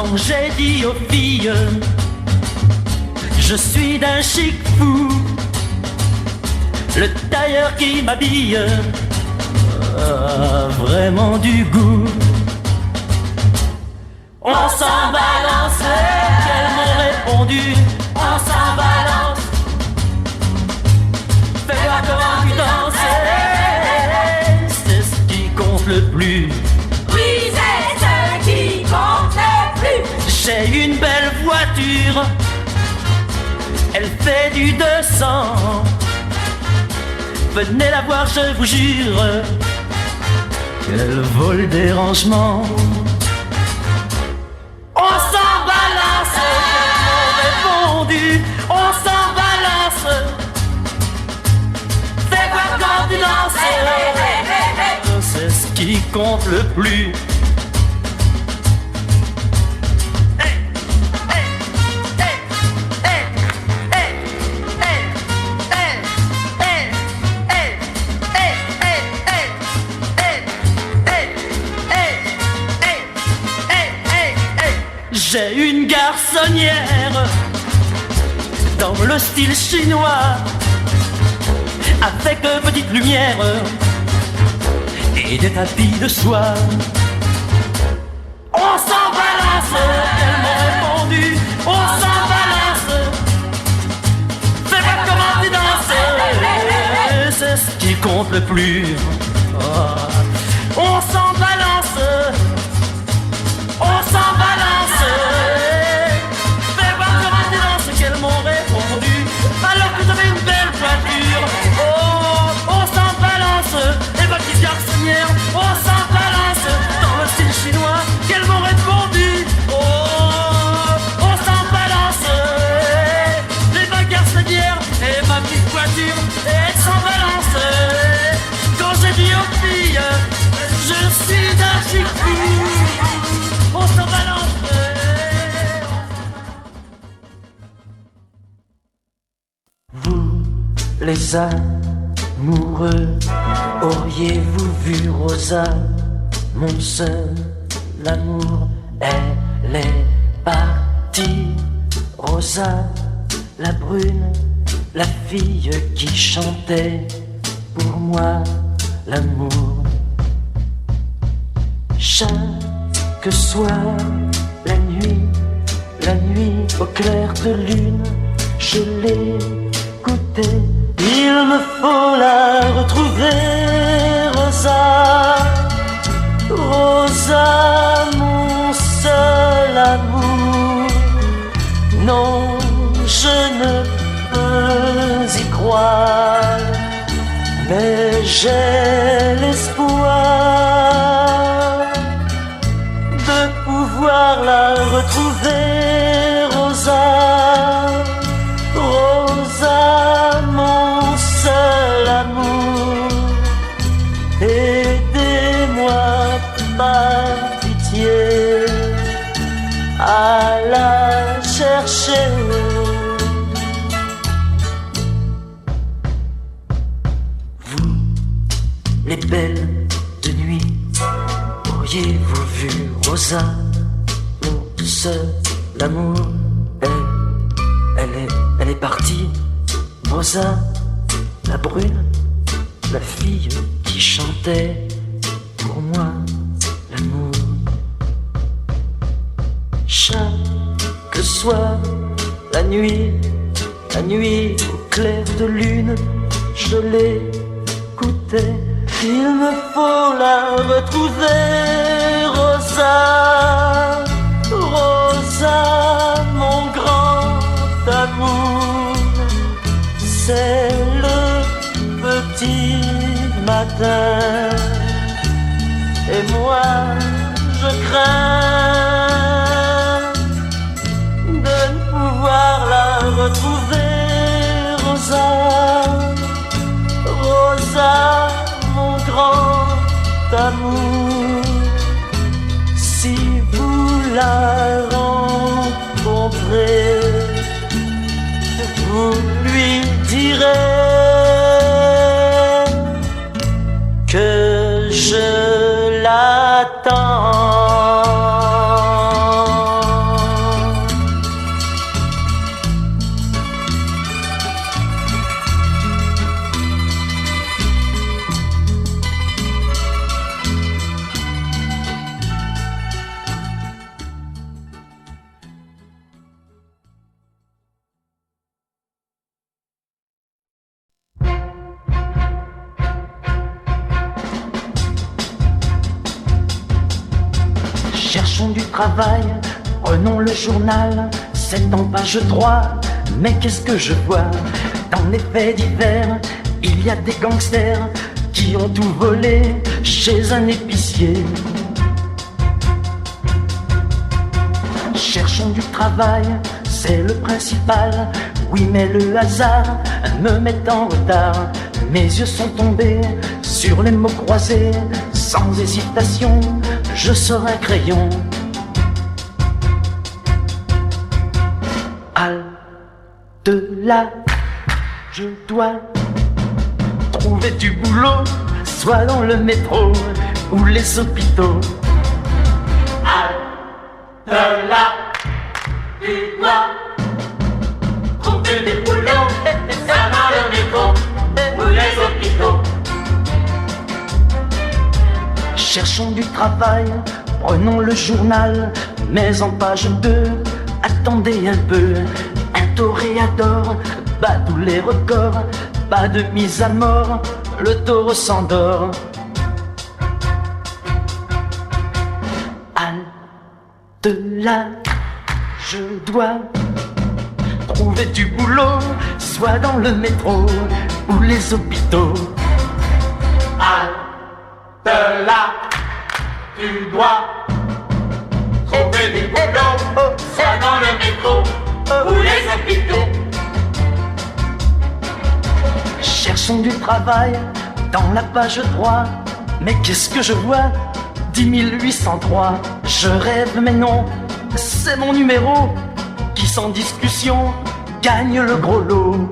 Quand j'ai dit aux filles, je suis d'un chic fou, le tailleur qui m'habille a vraiment du goût. On s'en balance, qu'elles m'ont répondu, on s'en balance. Fais-moi comment tu danses, c'est ce qui compte le plus. Oui, c'est ce qui compte le plus. J'ai une belle voiture, elle fait du 200. Venez la voir, je vous jure, qu'elle vaut le dérangement. On s'en balance, qu'elles m'ont répondu, on s'en balance. Fais quoi quand tu danses, c'est ce qui compte le plus. J'ai une garçonnière dans le style chinois, avec de petites lumières et des tapis de soie. On s'en balance, elles m'ont répondu, on s'en balance. Fais-moi comment tu danses, c'est ce qui compte le plus. On s'en balance, on s'en balance. Fais-moi comment tu danses, qu'elles m'ont répondu, alors que j'avais une belle voiture. Oh, on s'en balance, et ma petite garçonnière, on s'en balance, dans le style chinois, qu'elles m'ont répondu. Oh, on s'en balance, et ma garçonnière, et ma petite voiture, et elles s'en balancent. Quand j'ai dit aux filles, je suis d'un chic fou, on s'en balance. Vous, les amoureux, auriez-vous vu Rosa, mon seul amour? Elle est partie. Rosa, la brune, la fille qui chantait pour moi l'amour. Chaque soir, la nuit au clair de lune, je l'écoutais. Il me faut la retrouver, Rosa, Rosa, mon seul amour. Non, je ne peux y croire, mais j'ai l'espoir de pouvoir la retrouver, Rosa, Rosa, mon seul amour. Aidez-moi par pitié à la chercher. Vous, les belles de nuit, auriez-vous vu Rosa, mon seul amour? Elle est partie. Rosa, la brune, la fille qui chantait pour moi l'amour. Chaque soir, la nuit au clair de lune, je l'écoutais. Il me faut la retrouver, Rosa, Rosa, mon grand amour. C'est le petit matin, et moi je crains de ne pouvoir la retrouver, Rosa, Rosa, mon grand amour. Si vous la rencontrez, vous lui direz que je l'attends. Cherchons du travail, prenons le journal, c'est en page 3, mais qu'est-ce que je vois? Dans les faits divers, il y a des gangsters qui ont tout volé chez un épicier. Cherchons du travail, c'est le principal. Oui, mais le hasard me met en retard. Mes yeux sont tombés sur les mots croisés. Sans hésitation, je sors un crayon. Halte là, je dois trouver du boulot, soit dans le métro ou les hôpitaux. Halte là, tu dois trouver du boulot, soit dans le métro ou les hôpitaux. Cherchons du travail, prenons le journal, mais en page 2, attendez un peu. Un toréador bat tous les records, pas de mise à mort, le taureau s'endort. Halte là, je dois trouver du boulot, soit dans le métro ou les hôpitaux. Halte là, tu dois trouver du boulot, soit dans le métro ou les hôpitaux. Cherchons du travail dans la page 3, mais qu'est-ce que je vois? 10 803. Je rêve mais non, c'est mon numéro qui sans discussion gagne le gros lot.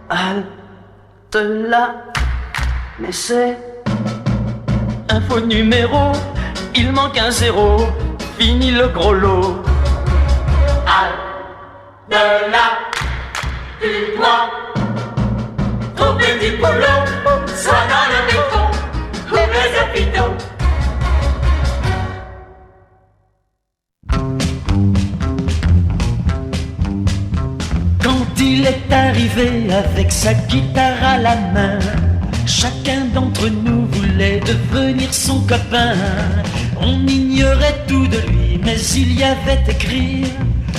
Halte là, mais c'est un faux numéro, il manque un zéro, fini le gros lot. Halte là, tu dois trouver du boulot, soit dans le métro ou les hôpitaux. Quand il est arrivé avec sa guitare à la main, chacun d'entre nous voulait devenir son copain. On ignorait tout de lui, mais il y avait écrit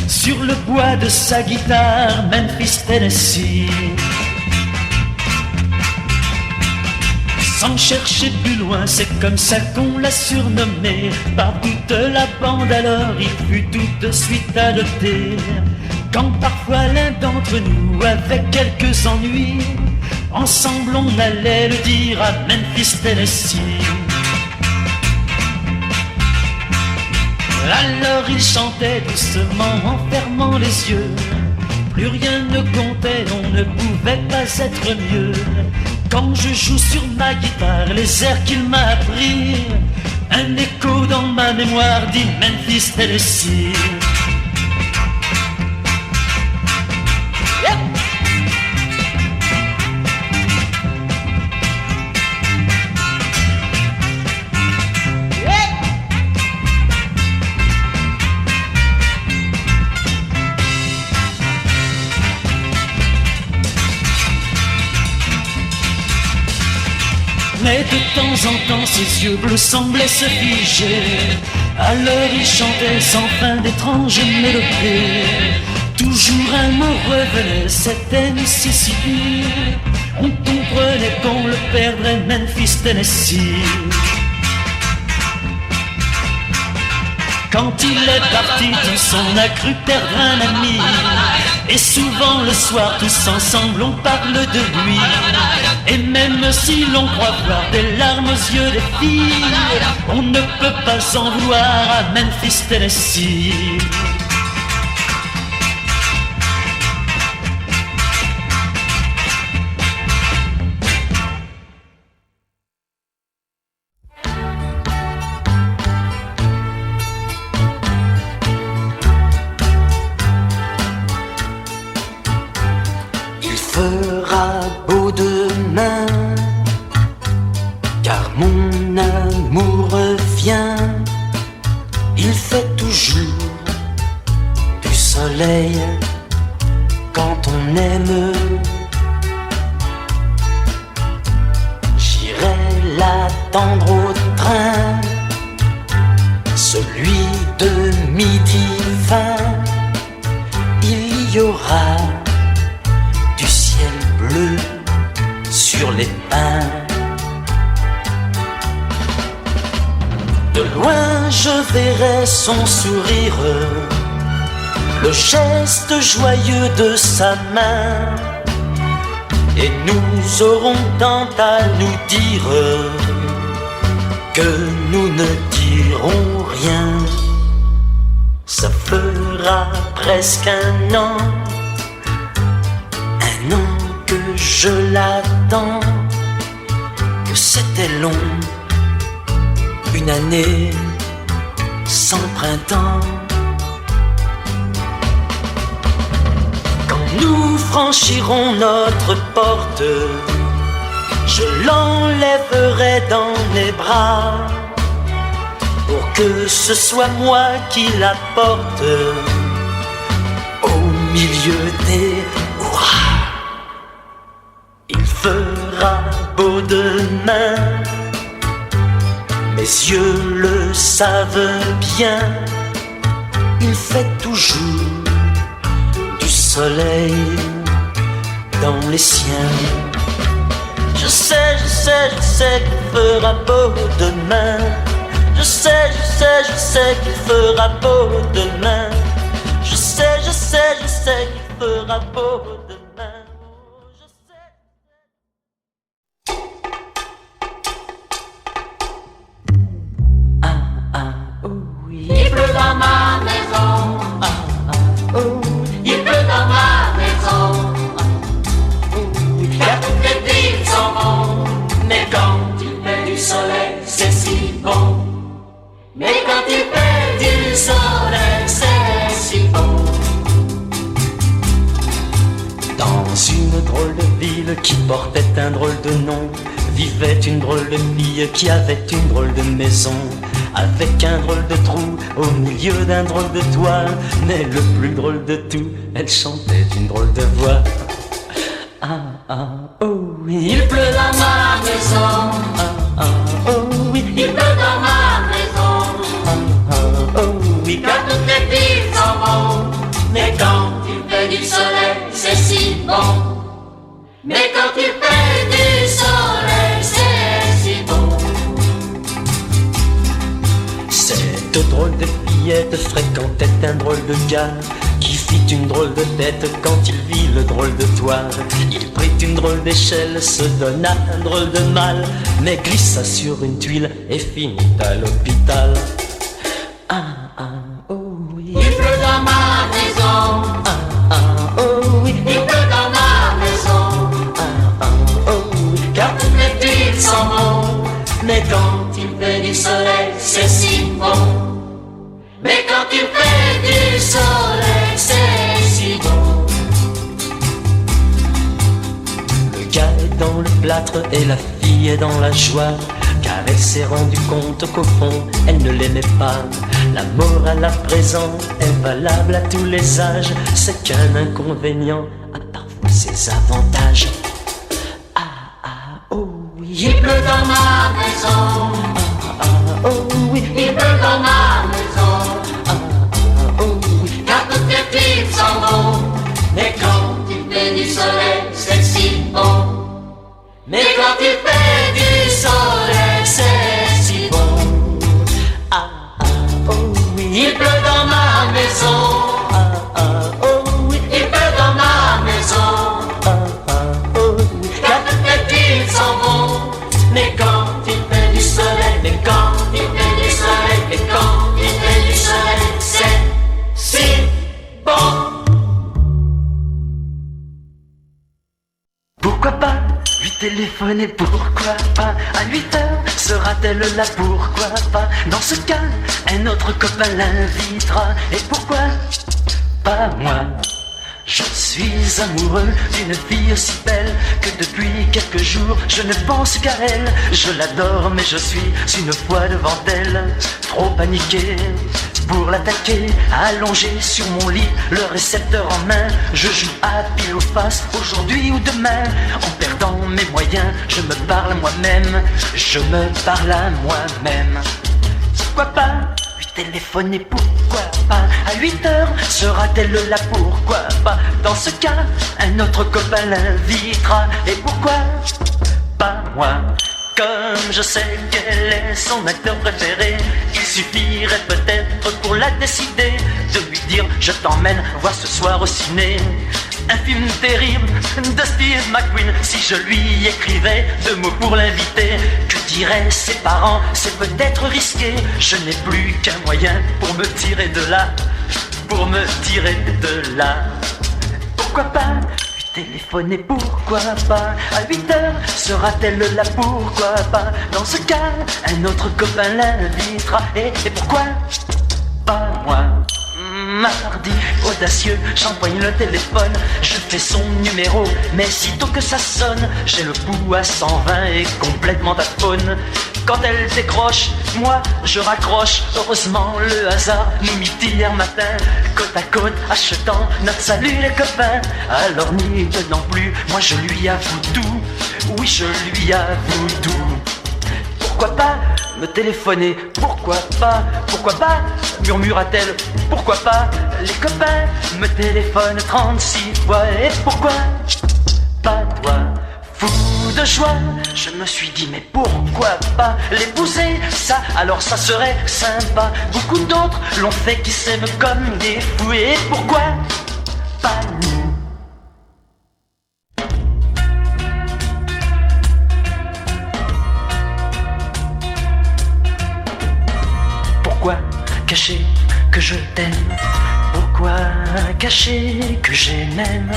sur le bois de sa guitare Memphis, Tennessee. Sans chercher plus loin, c'est comme ça qu'on l'a surnommé par toute la bande, alors il fut tout de suite adopté. Quand parfois l'un d'entre nous avait quelques ennuis, ensemble on allait le dire à Memphis, Tennessee. Alors il chantait doucement en fermant les yeux. Plus rien ne comptait, on ne pouvait pas être mieux. Quand je joue sur ma guitare les airs qu'il m'a appris, un écho dans ma mémoire dit Memphis, Tennessee. Mais de temps en temps ses yeux bleus semblaient se figer. Alors il chantait sans fin d'étranges mélodies. Toujours un mot revenait, c'était Mississippi. On comprenait qu'on le perdrait, Memphis, Tennessee. Quand il est parti, tous on a cru perdre un ami. Et souvent le soir, tous ensemble, on parle de lui. Et même si l'on croit voir des larmes aux yeux des filles, on ne peut pas en vouloir à Memphis, Tennessee. Fera beau demain, car mon amour revient. Il fait toujours du soleil quand on aime. J'irai l'attendre au train je verrai son sourire, le geste joyeux de sa main, et nous aurons tant à nous dire que nous ne dirons rien. Ça fera presque un an que je l'attends, que c'était long, une année sans printemps. Quand nous franchirons notre porte, je l'enlèverai dans mes bras, pour que ce soit moi qui la porte au milieu des hurrahs. Il fera beau demain, mes yeux le savent bien, il fait toujours du soleil dans les siens. Je sais qu'il fera beau demain. Je sais qu'il fera beau demain. Je sais qu'il fera beau demain. Il pleut dans ma maison. Il pleut dans ma maison. Car toutes les villes sont bons. Mais quand il fait du soleil, c'est si bon. Mais quand il fait du soleil, c'est si bon. Dans une drôle de ville qui portait un drôle de nom, vivait une drôle de fille qui avait une drôle de maison, avec un drôle de trou au milieu d'un drôle de toit. Mais le plus drôle de tout, elle chantait d'une drôle de voix. Oh oui, Il pleut dans ma maison. oh oui, Il pleut dans ma maison. oh oui, Car toutes les villes sont bons. Mais quand il fait du soleil, c'est si bon. Mais quand il fait du soleil, c'est si bon. Cette drôle de fillette fréquentait un drôle de gars qui fit une drôle de tête quand il vit le drôle de toit. Il prit une drôle d'échelle, se donna un drôle de mal, mais glissa sur une tuile et finit à l'hôpital. Oh oui, Il pleut dans ma maison. oh oui, Il pleut dans ma maison. oh oui, Car toutes les villes sont bons. Mais quand il fait du soleil, c'est si bon. Mais quand il fait du soleil, c'est si bon. le gars est dans le plâtre et la fille est dans la joie, car elle s'est rendue compte qu'au fond, elle ne l'aimait pas. La morale à présent est valable à tous les âges, c'est qu'un inconvénient a parfois ses avantages. Oh oui, Il pleut dans ma maison. oh oui, Il pleut dans ma maison. oh oui, Car toutes les filles sont bons. Mais quand il fait du soleil, c'est si bon. Mais quand il fait du soleil, c'est si bon. oh oui, Il pleut dans ma maison. oh oui, Il pleut dans ma maison. oh oui, Car toutes les filles sont bons. Mais quand il fait du soleil, mais quand il fait du soleil, mais quand il fait du soleil, c'est si bon. Pourquoi pas lui téléphoner, pourquoi pas à 8 heures, sera-t-elle là, pourquoi pas? Dans ce cas, un autre copain l'invitera. Et pourquoi pas moi? Je suis amoureux d'une fille aussi belle que depuis quelques jours je ne pense qu'à elle. Je l'adore mais je suis une fois devant elle, trop paniqué pour l'attaquer, allongé sur mon lit, le récepteur en main. Je joue à pile ou face, aujourd'hui ou demain. En perdant mes moyens, je me parle à moi-même, je me parle à moi-même. Pourquoi pas lui téléphoner, pourquoi pas à 8 heures, sera-t-elle là, pourquoi pas? Dans ce cas, un autre copain l'invitera. Et pourquoi pas moi? Comme je sais quel est son acteur préféré, il suffirait peut-être pour la décider de lui dire je t'emmène voir ce soir au ciné un film terrible de Steve McQueen. Si je lui écrivais 2 mots pour l'inviter, que diraient ses parents? C'est peut-être risqué. Je n'ai plus qu'un moyen pour me tirer de là, pour me tirer de là. Pourquoi pas lui téléphoner, pourquoi pas? À 8h, sera-t-elle là? Pourquoi pas? Dans ce cas, un autre copain l'invitera. Et pourquoi pas moi? Mardi, audacieux, j'empoigne le téléphone, je fais son numéro, mais sitôt que ça sonne, j'ai le pouls à 120 et complètement aphone. Quand elle décroche, moi je raccroche. Heureusement le hasard nous mit hier matin côte à côte, achetant notre salut les copains. Alors n'y tenant plus, moi je lui avoue tout, oui je lui avoue tout. Pourquoi pas me téléphoner? Pourquoi pas? Pourquoi pas? Murmura-t-elle. Pourquoi pas? Les copains me téléphonent 36 fois. Et pourquoi pas toi? Fou de joie, je me suis dit mais pourquoi pas l'épouser? Ça, alors ça serait sympa. Beaucoup d'autres l'ont fait qui s'aiment comme des fous. Et pourquoi pas nous? Pourquoi cacher que je t'aime? Pourquoi cacher que j'ai même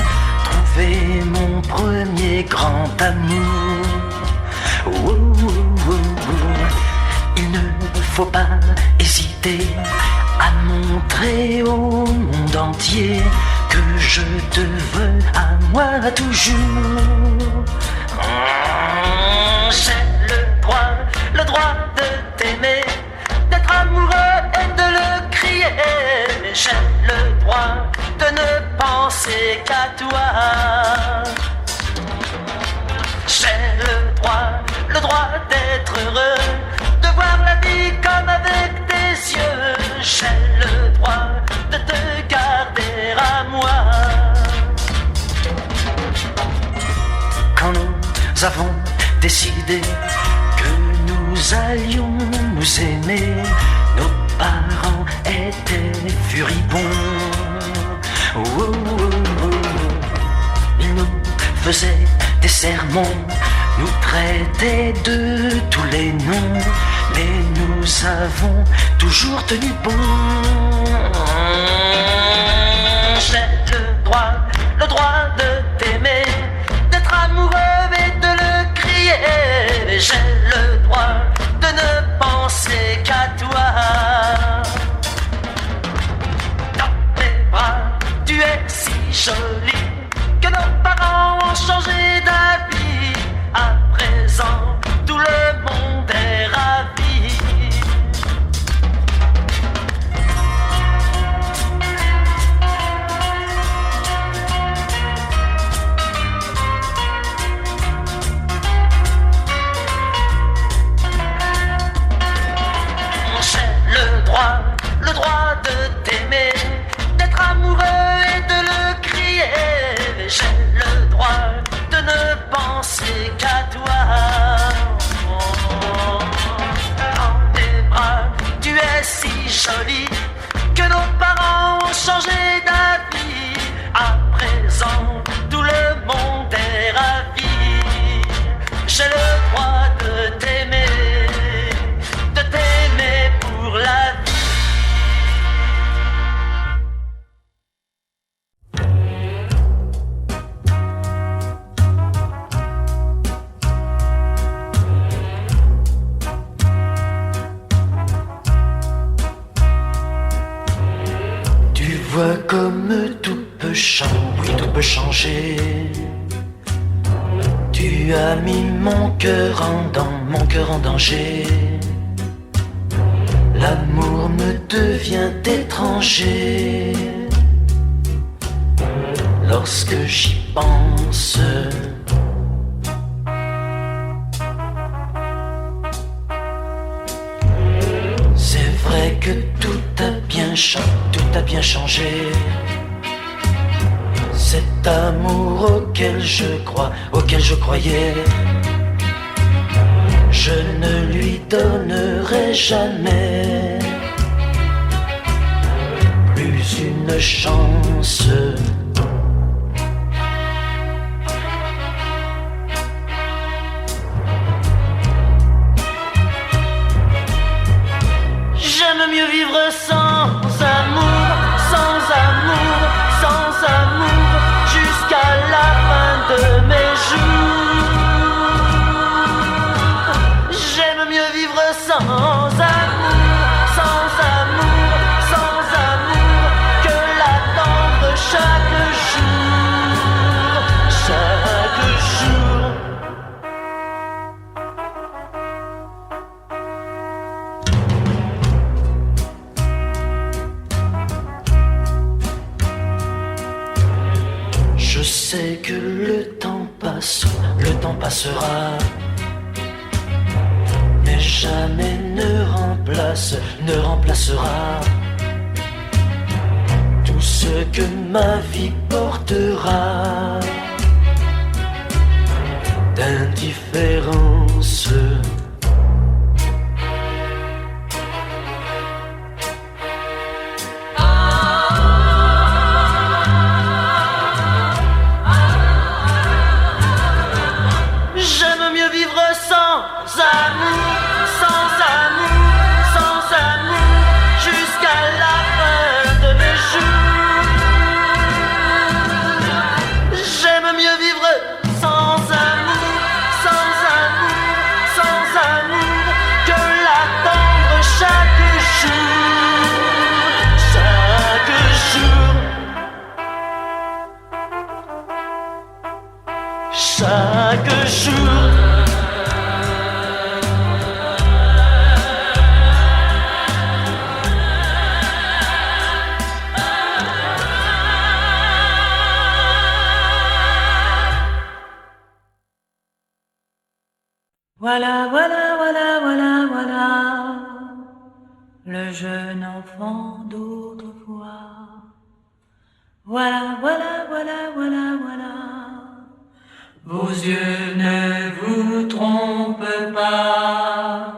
trouvé mon premier grand amour? Oh, oh, oh, oh. Il ne faut pas hésiter à montrer au monde entier que je te veux à moi toujours. J'ai le droit de t'aimer, d'être amoureux et de le crier. J'ai le droit de ne penser qu'à toi. J'ai le droit d'être heureux, de voir la vie comme avec tes yeux. J'ai le droit de te garder à moi. Quand nous avons décidé que nous allions nous aimer, nos parents étaient furibonds. Oh, oh, oh, oh. Ils nous faisaient des sermons, nous traitaient de tous les noms, mais nous avons toujours tenu bon. J'ai le droit de t'aimer, d'être amoureux et de le crier. J'ai le droit de ne penser qu'à toi. Dans mes bras, tu es si jolie que nos parents ont changé d'avis. À présent, tout le monde est ravi. Le droit de t'aimer, d'être amoureux et de le crier. J'ai le droit de ne penser qu'à toi. Dans tes bras, tu es si jolie que nos parents ont changé d'avis. À présent, tout le monde est ravi. J'ai le droit de t'aimer pour la vie. Tu vois comme tout peut changer, oui, tout peut changer. Tu as mis mon cœur en danger. L'amour me devient étranger. Lorsque j'y pense, c'est vrai que tout a bien changé. Cet amour auquel je croyais, je ne lui donnerai jamais plus une chance. J'aime mieux vivre sans amour, sans amour, sans amour, jusqu'à la fin de mes jours. J'aime mieux vivre sans amour, sans amour, sans amour, que l'attendre chaque jour, chaque jour. Je sais que le temps passera, mais jamais ne remplacera tout ce que ma vie portera d'indifférence. J'aime mieux vivre sans amour, sans amour, sans amour, jusqu'à la fin de mes jours. J'aime mieux vivre sans amour, sans amour, sans amour, que l'attendre chaque jour, chaque jour. Chaque jour. Voilà, voilà, voilà, voilà, voilà, le jeune enfant d'autrefois. Voilà, voilà, voilà, voilà, voilà, vos yeux ne vous trompent pas.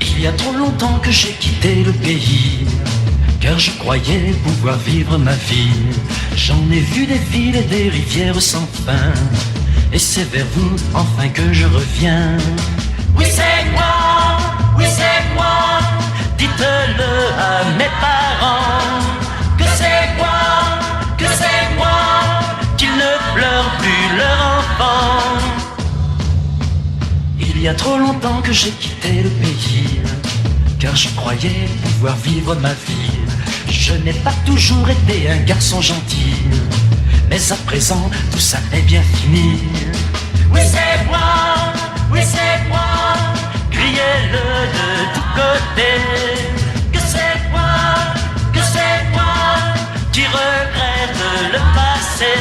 Il y a trop longtemps que j'ai quitté le pays, car je croyais pouvoir vivre ma vie. J'en ai vu des villes et des rivières sans fin, et c'est vers vous enfin que je reviens. Oui c'est moi, oui c'est moi, dites-le à mes parents, que c'est moi, qu'ils ne pleurent plus leur enfant. Il y a trop longtemps que j'ai quitté le pays, car je croyais pouvoir vivre ma vie. Je n'ai pas toujours été un garçon gentil, mais à présent tout ça est bien fini. Oui c'est moi, criez-le de tous côtés, que c'est moi, qui regrette le passé.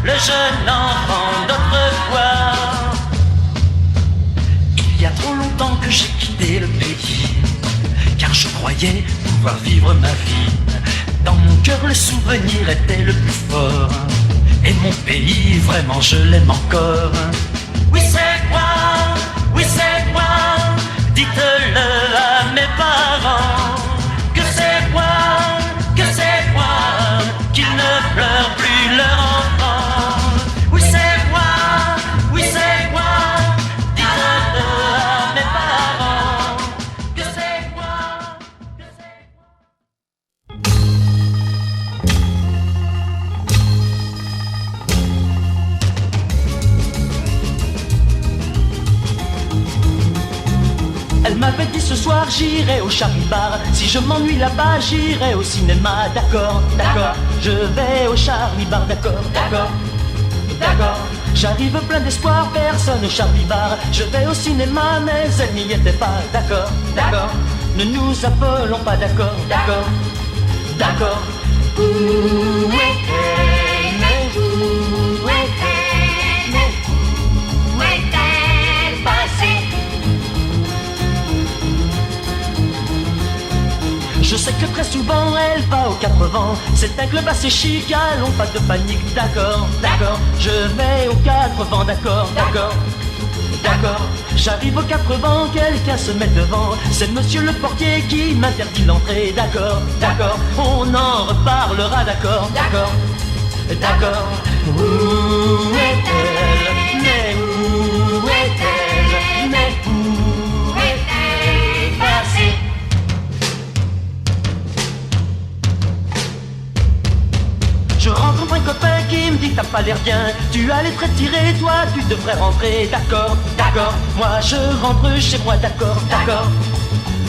Le jeune enfant d'autrefois. Il y a trop longtemps que j'ai quitté le pays, car je croyais pouvoir vivre ma vie. Dans mon cœur le souvenir était le plus fort, et mon pays vraiment je l'aime encore. Oui c'est moi, dites-le à mes parents, que c'est moi, qu'ils ne pleurent plus leur enfant. Oui c'est moi, dites-le à mes parents, que c'est moi, Elle m'avait dit ce soir j'irai au Charlie Bar, si je m'ennuie là-bas j'irai au cinéma. D'accord, je vais au Charlie Bar, d'accord. J'arrive plein d'espoir, personne au Charlie Bar. Je vais au cinéma mais elle n'y était pas, d'accord. ne nous appelons pas d'accord, d'accord, d'accord. Où est-elle? Mais où est-elle? Mais où est-elle passée? Je sais que très souvent elle va aux quatre vents. C'est un club assez chic, allons pas de panique, d'accord, d'accord. Je vais aux quatre vents, d'accord, d'accord, d'accord. J'arrive aux quatre vents, quelqu'un se met devant. C'est monsieur le portier qui m'interdit l'entrée, d'accord, d'accord. On en reparlera, d'accord, d'accord, d'accord. Où est-elle? Mais où est-elle? Mais où est-elle passée? Je rencontre un copain qui me dit t'as pas l'air bien. Tu as les traits tirés, toi tu devrais rentrer. D'accord, d'accord, moi je rentre chez moi. D'accord, d'accord,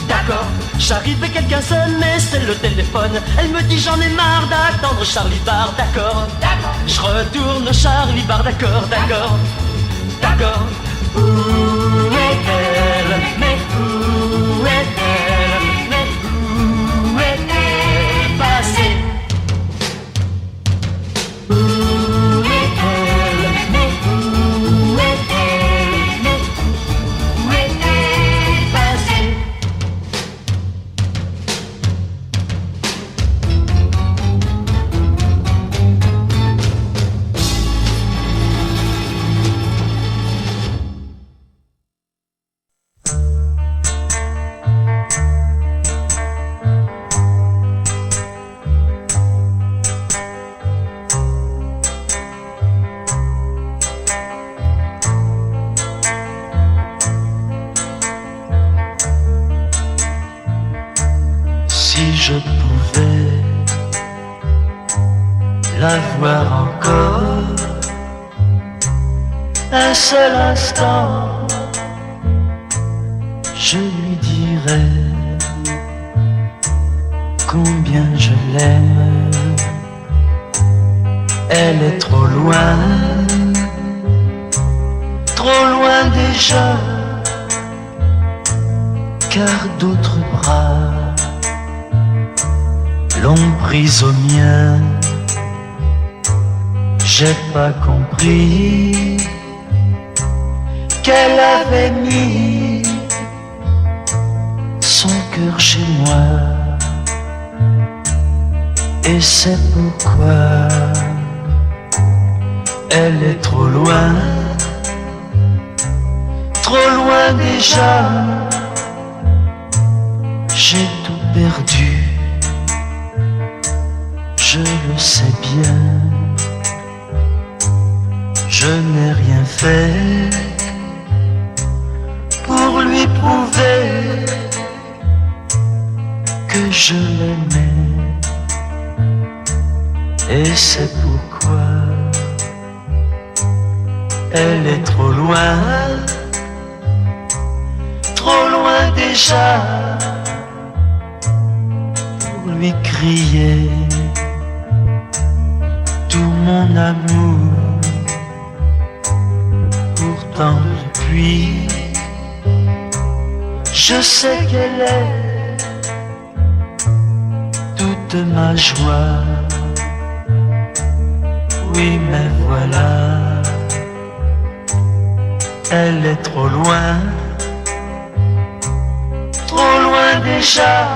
d'accord. J'arrive et quelqu'un sonne mais c'est le téléphone. Elle me dit j'en ai marre d'attendre Charlie Bar. D'accord, d'accord. Je retourne Charlie Bar. D'accord, d'accord, d'accord. Où est-elle? Mais où est-elle? Mais où est-elle passée? Je pouvais la voir encore un seul instant, je lui dirais combien je l'aime. Elle est trop loin déjà, car d'autres bras l'ont prise au mien. J'ai pas compris qu'elle avait mis son cœur chez moi, et c'est pourquoi elle est trop loin déjà. J'ai tout perdu, je le sais bien. Je n'ai rien fait pour lui prouver que je l'aimais, et c'est pourquoi elle est trop loin déjà, pour lui crier tout mon amour. Pourtant depuis, je sais qu'elle est toute ma joie. Oui, mais voilà, elle est trop loin déjà.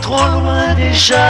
Trop loin déjà.